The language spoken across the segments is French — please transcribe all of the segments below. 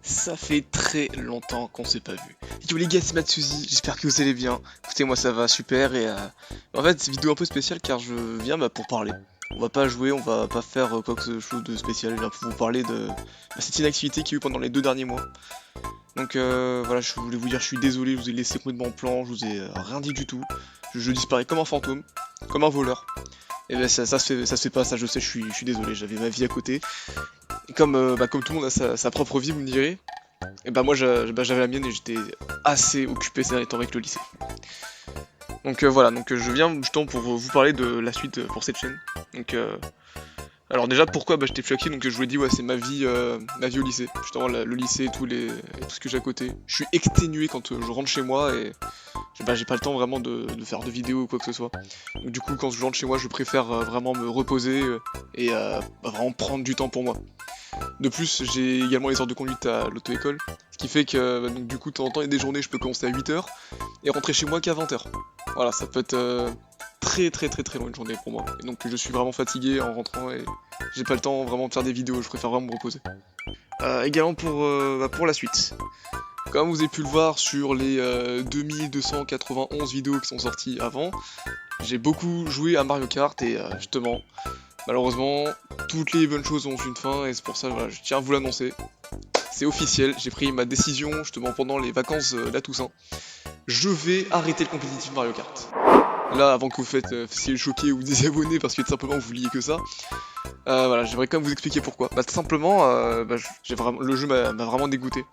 Ça fait très longtemps qu'on s'est pas vu. Yo les gars, c'est Matsuzi, j'espère que vous allez bien. Écoutez, moi ça va super et en fait c'est une vidéo un peu spéciale car je viens pour parler. On va pas jouer, on va pas faire quoi que ce chose de spécial, je viens pour vous parler de cette inactivité qu'il y a eu pendant les 2 derniers mois. Donc voilà, je voulais vous dire je suis désolé, je vous ai laissé complètement en plan, je vous ai rien dit du tout. Je disparais comme un fantôme, comme un voleur. Et ben ça se fait pas, ça je sais, je suis désolé, j'avais ma vie à côté. Et comme tout le monde a sa propre vie, vous me direz, et bah moi j'avais la mienne et j'étais assez occupé ces derniers temps avec le lycée. Donc voilà, je viens justement pour vous parler de la suite pour cette chaîne. Donc alors déjà pourquoi j'étais plus actif, donc je vous l'ai dit, ouais, c'est ma vie au lycée. Justement le lycée et tout ce que j'ai à côté. Je suis exténué quand je rentre chez moi et j'ai pas le temps vraiment de faire de vidéos ou quoi que ce soit. Donc du coup quand je rentre chez moi je préfère vraiment me reposer et vraiment prendre du temps pour moi. De plus, j'ai également les heures de conduite à l'auto-école, ce qui fait que donc, du coup, de temps en temps, il y a des journées, je peux commencer à 8h et rentrer chez moi qu'à 20h. Voilà, ça peut être très long une journée pour moi. Et donc, je suis vraiment fatigué en rentrant et j'ai pas le temps vraiment de faire des vidéos, je préfère vraiment me reposer. Également pour la suite. Comme vous avez pu le voir sur les 2291 vidéos qui sont sorties avant, j'ai beaucoup joué à Mario Kart et justement, malheureusement, toutes les bonnes choses ont une fin et c'est pour ça voilà, je tiens à vous l'annoncer. C'est officiel, j'ai pris ma décision justement pendant les vacances de la Toussaint. Je vais arrêter le compétitif Mario Kart. Là, avant que vous fassiez le choquer ou vous désabonner parce que tout simplement vous vouliez que ça, voilà, j'aimerais quand même vous expliquer pourquoi. Tout simplement, le jeu m'a vraiment dégoûté.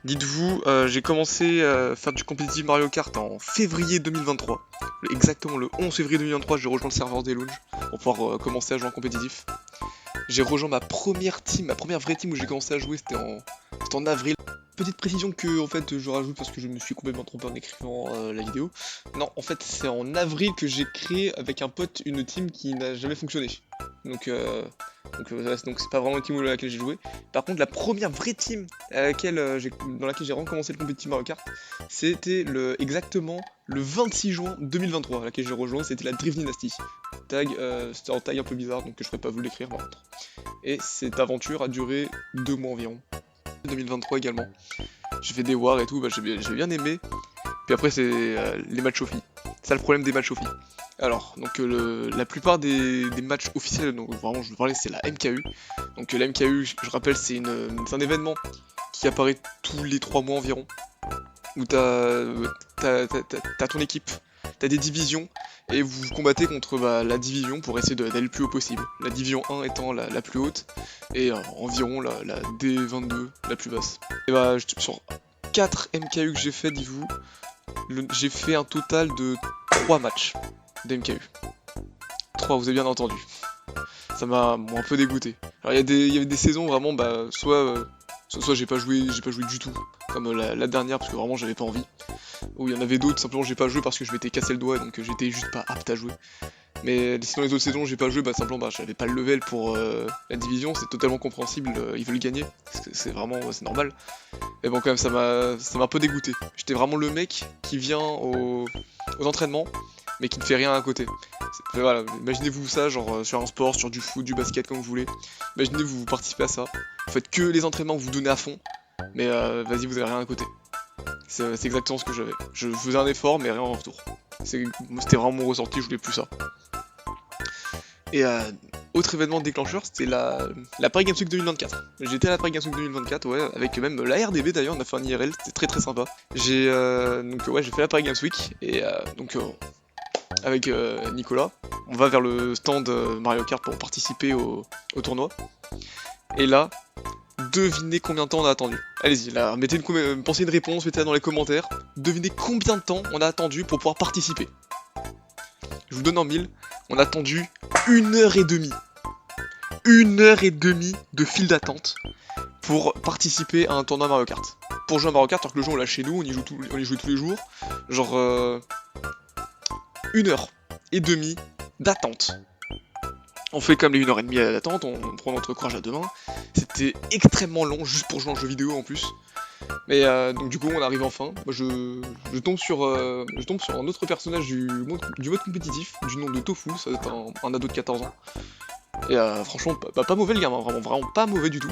Dites-vous, j'ai commencé à faire du compétitif Mario Kart en février 2023. Exactement le 11 février 2023, j'ai rejoint le serveur des Lounge pour pouvoir commencer à jouer en compétitif. J'ai rejoint ma première team, ma première vraie team où j'ai commencé à jouer, c'était en avril. Petite précision que en fait je rajoute parce que je me suis complètement trompé en écrivant la vidéo. Non, en fait c'est en avril que j'ai créé avec un pote une team qui n'a jamais fonctionné. Donc c'est pas vraiment une team dans laquelle j'ai joué. Par contre la première vraie team dans laquelle j'ai recommencé le compétitif Mario Kart, c'était exactement le 26 juin 2023, à laquelle j'ai rejoint, c'était la Drift Dynasty. C'était en tag un peu bizarre donc je pourrais pas vous l'écrire par contre. Et cette aventure a duré 2 mois environ. 2023 également. J'ai fait des wars et tout, j'ai bien aimé. Puis après c'est les matchs aux filles. C'est ça le problème des matchs aux filles. Alors, donc la plupart des matchs officiels, donc vraiment je veux parler, c'est la MKU. Donc la MKU, je rappelle, c'est un événement qui apparaît tous les 3 mois environ. Où t'as ton équipe, t'as des divisions, et vous combattez contre la division pour essayer d'aller le plus haut possible. La division 1 étant la plus haute, et environ la D22 la plus basse. Et sur 4 MKU que j'ai fait, dites-vous, j'ai fait un total de 3 matchs de MKU. 3, vous avez bien entendu. Ça m'a un peu dégoûté. Alors il y avait des saisons vraiment, soit j'ai pas joué du tout, comme la dernière parce que vraiment j'avais pas envie. Ou il y en avait d'autres, simplement j'ai pas joué parce que je m'étais cassé le doigt donc j'étais juste pas apte à jouer. Mais sinon les autres saisons j'ai pas joué, simplement j'avais pas le level pour la division, c'est totalement compréhensible, ils veulent gagner, c'est normal. Mais bon quand même ça m'a un peu dégoûté. J'étais vraiment le mec qui vient aux entraînements mais qui ne fait rien à côté. Voilà, imaginez-vous ça, genre sur un sport, sur du foot, du basket, comme vous voulez. Imaginez vous participez à ça. Vous faites que les entraînements, vous donnez à fond, mais vas-y, vous avez rien à côté. C'est exactement ce que j'avais. Je faisais un effort, mais rien en retour. C'était vraiment mon ressenti, je voulais plus ça. Et autre événement déclencheur, c'était la Paris Games Week 2024. J'étais à la Paris Games Week 2024, ouais, avec même la RDB d'ailleurs, on a fait un IRL, c'était très sympa. J'ai fait la Paris Games Week, et avec Nicolas, on va vers le stand Mario Kart pour participer au tournoi. Et là, devinez combien de temps on a attendu. Allez-y, là, pensez une réponse, mettez-la dans les commentaires. Devinez combien de temps on a attendu pour pouvoir participer. Je vous donne en 1000, on a attendu 1h30. 1h30 de file d'attente pour participer à un tournoi Mario Kart. Pour jouer à Mario Kart, alors que le jeu on l'a chez nous, on y joue tous les jours. Genre 1h30 d'attente. On fait comme les 1h30 d'attente, on prend notre courage à deux mains. C'était extrêmement long, juste pour jouer en jeu vidéo en plus. Mais donc du coup on arrive enfin. Moi, je tombe sur un autre personnage du mode compétitif, du nom de Tofu, ça doit être un ado de 14 ans. Et franchement, pas mauvais le gamin, vraiment pas mauvais du tout.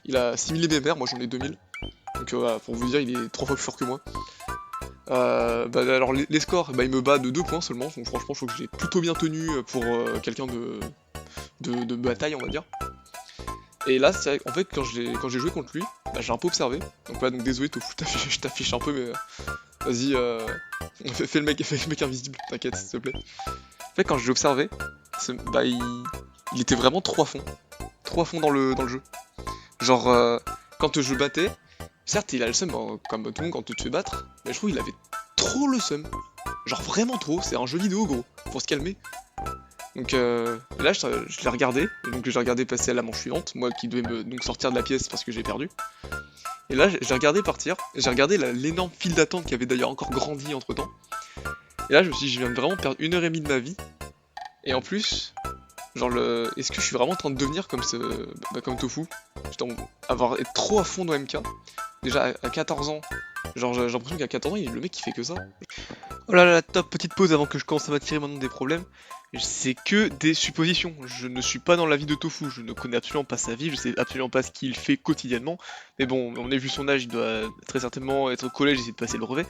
Il a 6000 BMR, moi j'en ai 2000. Donc voilà, pour vous dire, il est 3 fois plus fort que moi. Alors les scores, il me bat de 2 points seulement, donc franchement je trouve que j'ai plutôt bien tenu pour quelqu'un de bataille, on va dire. Et là, en fait, quand j'ai joué contre lui, j'ai un peu observé. Donc ouais, donc désolé Tofu, je t'affiche un peu, mais vas-y, fais le mec invisible, t'inquiète s'il te plaît. En fait, quand j'ai observé, il était vraiment trop à fond. Trop à fond dans le jeu. Genre, quand je battais, certes il a le seum, hein, comme tout le monde quand tu te fais battre, mais je trouve qu'il avait trop le seum. Genre vraiment trop, c'est un jeu vidéo gros, faut se calmer. Donc là je l'ai regardé, et donc j'ai regardé passer à la manche suivante, moi qui devais donc sortir de la pièce parce que j'ai perdu. Et là j'ai regardé partir, et j'ai regardé l'énorme file d'attente qui avait d'ailleurs encore grandi entre temps. Et là je me suis dit, je viens de vraiment perdre 1h30 de ma vie. Et en plus, genre est-ce que je suis vraiment en train de devenir comme comme Tofu? Être trop à fond dans MK. Déjà à 14 ans, genre j'ai l'impression qu'à 14 ans, le mec il fait que ça. Oh là là, top, petite pause avant que je commence à m'attirer maintenant des problèmes. C'est que des suppositions, je ne suis pas dans la vie de Tofu, je ne connais absolument pas sa vie, je sais absolument pas ce qu'il fait quotidiennement. Mais bon, on a vu son âge, il doit très certainement être au collège, essayer de passer le brevet.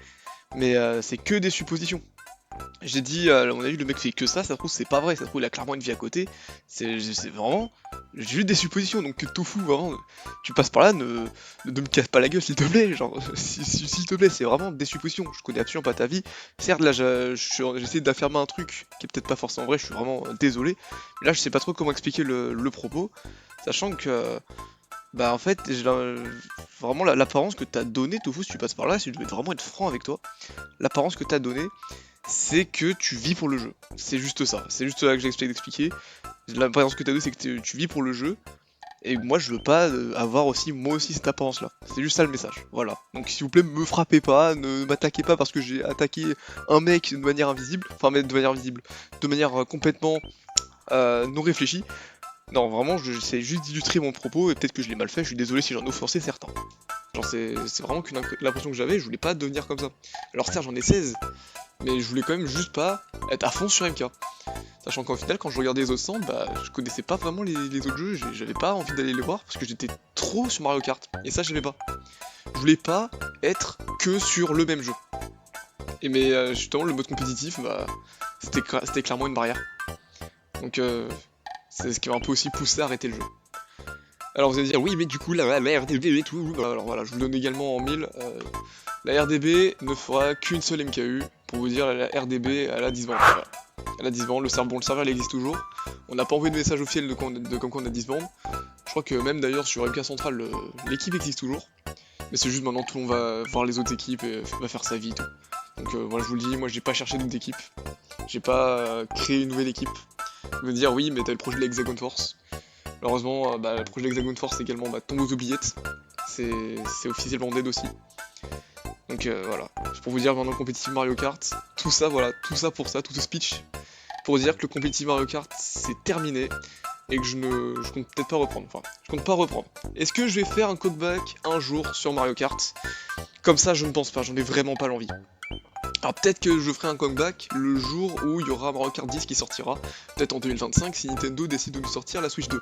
Mais c'est que des suppositions. J'ai dit, à mon avis, le mec fait que ça se trouve c'est pas vrai, ça se trouve il a clairement une vie à côté. C'est vraiment juste des suppositions, donc Tofu, vraiment, tu passes par là, ne me casse pas la gueule s'il te plaît, genre, s'il te plaît, c'est vraiment des suppositions, je connais absolument pas ta vie. Certes, là, j'essaie d'affirmer un truc qui est peut-être pas forcément vrai, je suis vraiment désolé, mais là, je sais pas trop comment expliquer le propos, sachant que, en fait, vraiment l'apparence que t'as donné, Tofu, si tu passes par là, si je devais vraiment être franc avec toi, l'apparence que t'as donné, c'est que tu vis pour le jeu. C'est juste ça que j'explique d'expliquer. L'apparence que t'as donné, c'est que tu vis pour le jeu. Et moi, je veux pas avoir moi aussi cette apparence-là. C'est juste ça le message. Voilà. Donc s'il vous plaît, me frappez pas, ne m'attaquez pas parce que j'ai attaqué un mec de manière invisible. Enfin, de manière invisible. De manière complètement non réfléchie. Non, vraiment, j'essaie juste d'illustrer mon propos et peut-être que je l'ai mal fait. Je suis désolé si j'en ai offensé certains. Genre, c'est vraiment l'impression que j'avais. Je voulais pas devenir comme ça. Alors, certes, j'en ai 16. Mais je voulais quand même juste pas être à fond sur MK. Sachant qu'en final, quand je regardais les autres centres, je connaissais pas vraiment les autres jeux, j'avais pas envie d'aller les voir parce que j'étais trop sur Mario Kart. Et ça, j'aimais pas. Je voulais pas être que sur le même jeu. Et mais justement, le mode compétitif, c'était clairement une barrière. Donc c'est ce qui m'a un peu aussi poussé à arrêter le jeu. Alors vous allez dire, oui, mais du coup, la RDB et tout. Alors voilà, je vous le donne également en 1000. La RDB ne fera qu'une seule MKU. Pour vous dire, la RDB, elle a 10 bandes. Voilà. Elle a 10 bandes, le serveur il existe toujours. On n'a pas envoyé de message officiel de comme quoi on a 10 bandes. Je crois que même d'ailleurs sur MK Central, l'équipe existe toujours. Mais c'est juste maintenant tout le monde va voir les autres équipes et va faire sa vie et tout. Donc voilà, je vous le dis, moi j'ai pas cherché d'autres équipes. J'ai pas créé une nouvelle équipe. Vous me dire, oui, mais t'as le projet de l'Hexagon Force. Malheureusement, le projet de l'Hexagon Force également tombe aux oubliettes. C'est officiellement dead aussi. Donc voilà, c'est pour vous dire maintenant le compétitif Mario Kart, tout ça, voilà, tout ça pour ça, tout ce speech, pour dire que le compétitif Mario Kart c'est terminé et que je compte peut-être pas reprendre, enfin, je compte pas reprendre. Est-ce que je vais faire un comeback un jour sur Mario Kart? Comme ça, je ne pense pas, j'en ai vraiment pas l'envie. Alors peut-être que je ferai un comeback le jour où il y aura Mario Kart 10 qui sortira, peut-être en 2025 si Nintendo décide de nous sortir la Switch 2.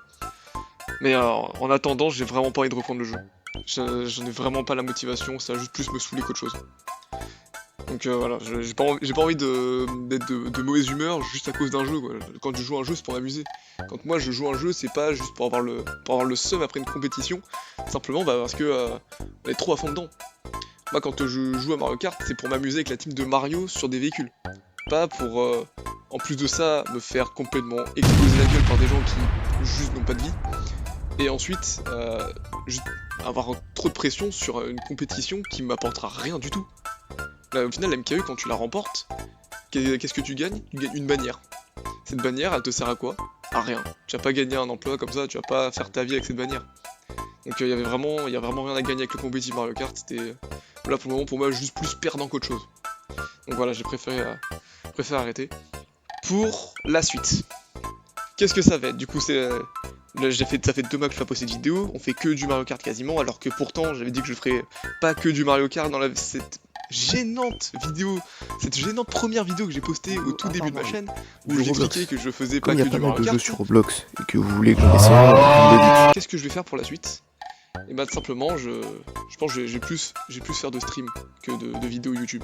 Mais en attendant, j'ai vraiment pas envie de reprendre le jeu. J'en ai vraiment pas la motivation, ça va juste plus me saouler qu'autre chose. Donc voilà, j'ai pas envie d'être de mauvaise humeur juste à cause d'un jeu, quoi. Quand je joue un jeu, c'est pour m'amuser. Quand moi je joue un jeu, c'est pas juste pour avoir le seum après une compétition, simplement parce que on est trop à fond dedans. Moi quand je joue à Mario Kart, c'est pour m'amuser avec la team de Mario sur des véhicules. Pas pour, en plus de ça, me faire complètement exploser la gueule par des gens qui juste n'ont pas de vie. Et ensuite, juste avoir trop de pression sur une compétition qui m'apportera rien du tout. Là, au final, la MKE, quand tu la remportes, qu'est-ce que tu gagnes? Tu gagnes une bannière. Cette bannière, elle te sert à quoi? À rien. Tu vas pas gagner un emploi comme ça, tu vas pas faire ta vie avec cette bannière. Donc il y a vraiment rien à gagner avec le compétitif Mario Kart, c'était là pour le moment pour moi juste plus perdant qu'autre chose. Donc voilà, j'ai préféré arrêter. Pour la suite, qu'est-ce que ça va être? Du coup c'est... Là, ça fait 2 mois que je fais pas poster de vidéo, on fait que du Mario Kart quasiment, alors que pourtant j'avais dit que je ferais pas que du Mario Kart dans gênante vidéo, cette gênante première vidéo que j'ai postée au tout début de ma chaîne, où De j'expliquais que je faisais pas Comme il y que a pas du mal Mario de Kart, jeux sur Roblox et que vous voulez que j'en essaie un, vous me le dites. qu'est-ce que je vais faire pour la suite? Et bah simplement, je pense que j'ai plus faire de stream que de vidéos YouTube.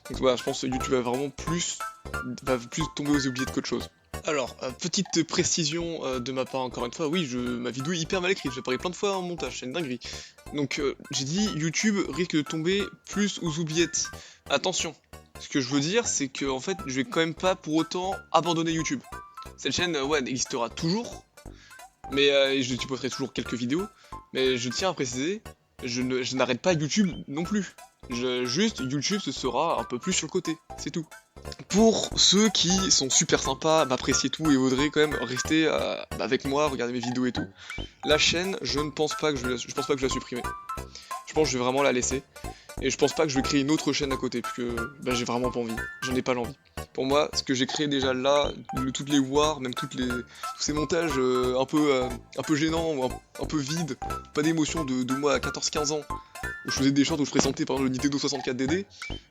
Donc voilà, je pense que YouTube va plus tomber aux oubliettes qu'autre chose. Alors, petite précision de ma part encore une fois, oui, ma vidéo est hyper mal écrite, j'ai parlé plein de fois en montage, c'est une dinguerie. Donc j'ai dit YouTube risque de tomber plus aux oubliettes. Attention, ce que je veux dire c'est que en fait je vais quand même pas pour autant abandonner YouTube. Cette chaîne, ouais, elle existera toujours, mais je posterai toujours quelques vidéos, mais je tiens à préciser, je n'arrête pas YouTube non plus. Juste, YouTube ce sera un peu plus sur le côté, c'est tout. Pour ceux qui sont super sympas, m'apprécier tout et voudraient quand même rester avec moi, regarder mes vidéos et tout, la chaîne, je ne pense pas que je vais la supprimer. Je pense que je vais vraiment la laisser. Et je pense pas que je vais créer une autre chaîne à côté, puisque bah, j'ai vraiment pas envie. J'en ai pas l'envie. Pour moi, ce que j'ai créé déjà là, toutes les wars, même tous ces montages un peu gênants, ou un peu vides, pas d'émotion de moi à 14-15 ans, où je faisais des shorts où je présentais par exemple le Nintendo 64DD,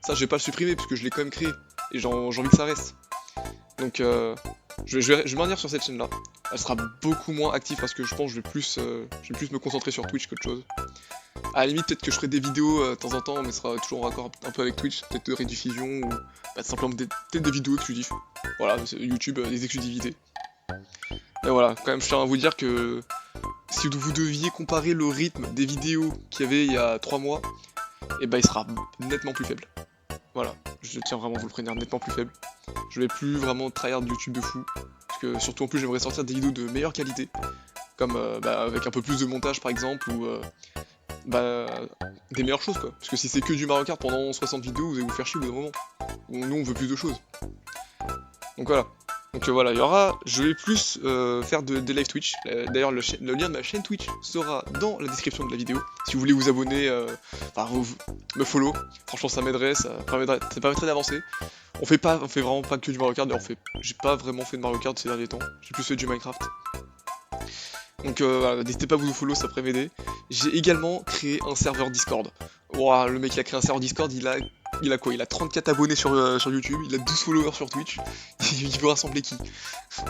ça je vais pas le supprimer, puisque je l'ai quand même créé. Et j'ai envie que ça reste. Donc je vais m'en dire sur cette chaîne là. Elle sera beaucoup moins active parce que je pense que je vais plus me concentrer sur Twitch qu'autre chose. À la limite, peut-être que je ferai des vidéos de temps en temps, mais ce sera toujours en raccord un peu avec Twitch, peut-être de rediffusion ou simplement peut-être des vidéos exclusives. Voilà, YouTube, des exclusivités. Et voilà, quand même, je tiens à vous dire que si vous deviez comparer le rythme des vidéos qu'il y avait il y a 3 mois, et ben il sera nettement plus faible. Voilà, je tiens vraiment à vous le prévenir, nettement plus faible. Je vais plus vraiment tryhard YouTube de fou, parce que surtout en plus j'aimerais sortir des vidéos de meilleure qualité, comme avec un peu plus de montage par exemple, ou des meilleures choses quoi. Parce que si c'est que du Mario Kart pendant 60 vidéos, vous allez vous faire chier au bout d'un moment. Nous on veut plus de choses. Donc voilà. Donc voilà, je vais plus faire des live Twitch. D'ailleurs le lien de ma chaîne Twitch sera dans la description de la vidéo. Si vous voulez vous abonner, me follow, franchement ça m'aiderait, ça permettrait d'avancer. On fait vraiment pas que du Mario Kart, d'ailleurs j'ai pas vraiment fait de Mario Kart ces derniers temps, j'ai plus fait du Minecraft. Donc voilà, n'hésitez pas à vous follow, ça pourrait m'aider. J'ai également créé un serveur Discord. Wow, le mec il a créé un serveur Discord, il a quoi? Il a 34 abonnés sur YouTube, il a 12 followers sur Twitch. Il veut rassembler qui?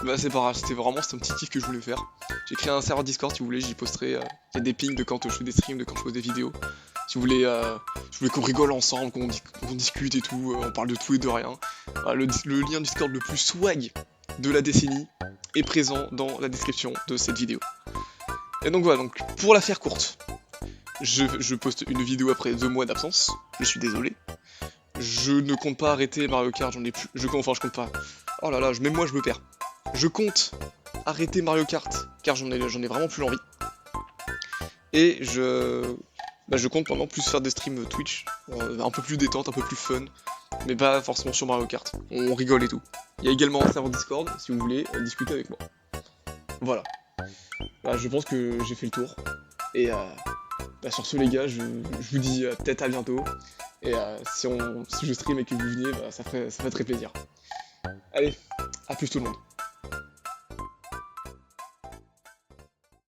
Bah c'est pas grave, c'était un petit kiff que je voulais faire. J'ai créé un serveur Discord, si vous voulez, j'y posterai. Il y a des pings de quand je fais des streams, de quand je pose des vidéos. Si vous voulez, qu'on rigole ensemble, qu'on discute et tout, on parle de tout et de rien. Voilà, le lien Discord le plus swag de la décennie est présent dans la description de cette vidéo. Et donc voilà, donc pour la faire courte, je poste une vidéo après 2 mois d'absence, je suis désolé. Je ne compte pas arrêter Mario Kart, j'en ai plus, je compte pas. Oh là là, même moi je me perds. Je compte arrêter Mario Kart, car j'en ai vraiment plus l'envie. Et je compte pendant plus faire des streams Twitch, un peu plus détente, un peu plus fun, mais pas forcément sur Mario Kart. On rigole et tout. Il y a également un serveur Discord, si vous voulez discuter avec moi. Voilà. Je pense que j'ai fait le tour. Et sur ce les gars, je vous dis peut-être à bientôt. Et si je stream et que vous veniez, ça ferait très plaisir. Allez, à plus tout le monde.